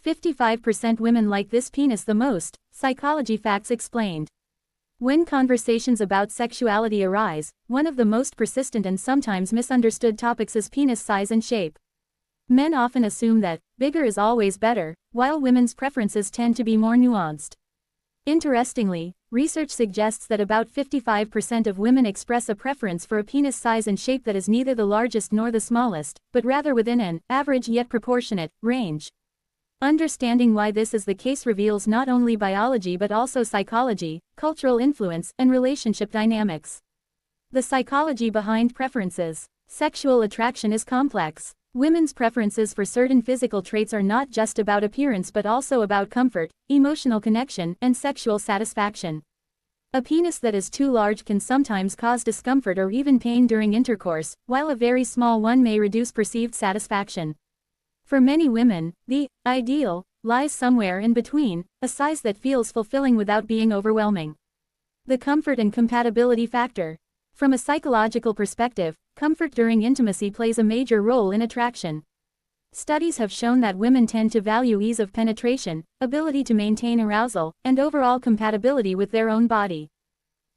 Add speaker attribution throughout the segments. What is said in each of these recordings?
Speaker 1: 55% women like this penis the most, Psychology Facts Explained. When conversations about sexuality arise, one of the most persistent and sometimes misunderstood topics is penis size and shape. Men often assume that bigger is always better, while women's preferences tend to be more nuanced. Interestingly, research suggests that about 55% of women express a preference for a penis size and shape that is neither the largest nor the smallest, but rather within an average yet proportionate range. Understanding why this is the case reveals not only biology but also psychology, cultural influence, and relationship dynamics. The psychology behind preferences. Sexual attraction is complex. Women's preferences for certain physical traits are not just about appearance but also about comfort, emotional connection, and sexual satisfaction. A penis that is too large can sometimes cause discomfort or even pain during intercourse, while a very small one may reduce perceived satisfaction. For many women, the ideal lies somewhere in between, a size that feels fulfilling without being overwhelming. The comfort and compatibility factor. From a psychological perspective, comfort during intimacy plays a major role in attraction. Studies have shown that women tend to value ease of penetration, ability to maintain arousal, and overall compatibility with their own body.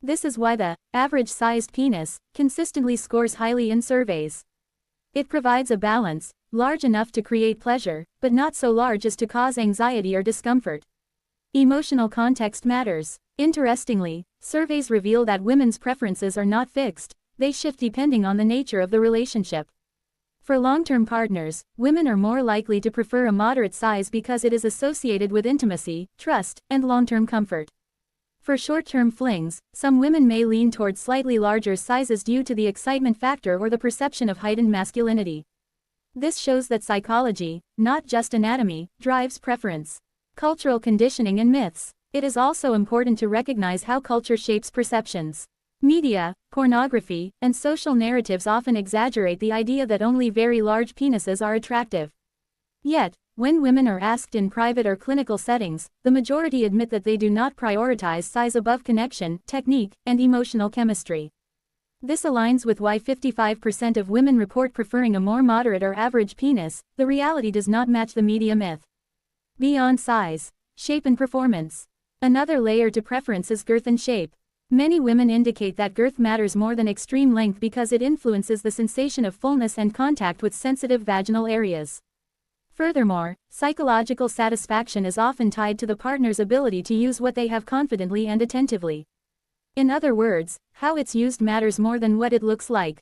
Speaker 1: This is why the average-sized penis consistently scores highly in surveys. It provides a balance, large enough to create pleasure, but not so large as to cause anxiety or discomfort. Emotional context matters. Interestingly, surveys reveal that women's preferences are not fixed, they shift depending on the nature of the relationship. For long-term partners, women are more likely to prefer a moderate size because it is associated with intimacy, trust, and long-term comfort. For short-term flings, some women may lean towards slightly larger sizes due to the excitement factor or the perception of heightened masculinity. This shows that psychology, not just anatomy, drives preference. Cultural conditioning and myths. It is also important to recognize how culture shapes perceptions. Media, pornography, and social narratives often exaggerate the idea that only very large penises are attractive. Yet, when women are asked in private or clinical settings, the majority admit that they do not prioritize size above connection, technique, and emotional chemistry. This aligns with why 55% of women report preferring a more moderate or average penis. The reality does not match the media myth. Beyond size, shape and performance. Another layer to preference is girth and shape. Many women indicate that girth matters more than extreme length because it influences the sensation of fullness and contact with sensitive vaginal areas. Furthermore, psychological satisfaction is often tied to the partner's ability to use what they have confidently and attentively. In other words, how it's used matters more than what it looks like.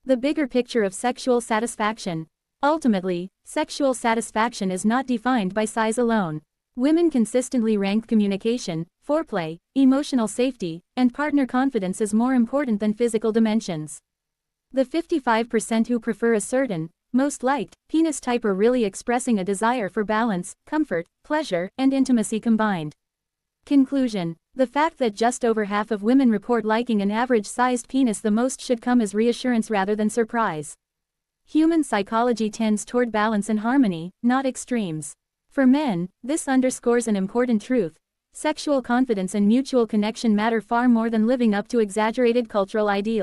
Speaker 1: The bigger picture of sexual satisfaction. Ultimately, sexual satisfaction is not defined by size alone. Women consistently rank communication, foreplay, emotional safety, and partner confidence as more important than physical dimensions. The 55% who prefer a certain, most liked, penis type are really expressing a desire for balance, comfort, pleasure, and intimacy combined. Conclusion. The fact that just over half of women report liking an average-sized penis the most should come as reassurance rather than surprise. Human psychology tends toward balance and harmony, not extremes. For men, this underscores an important truth. Sexual confidence and mutual connection matter far more than living up to exaggerated cultural ideals.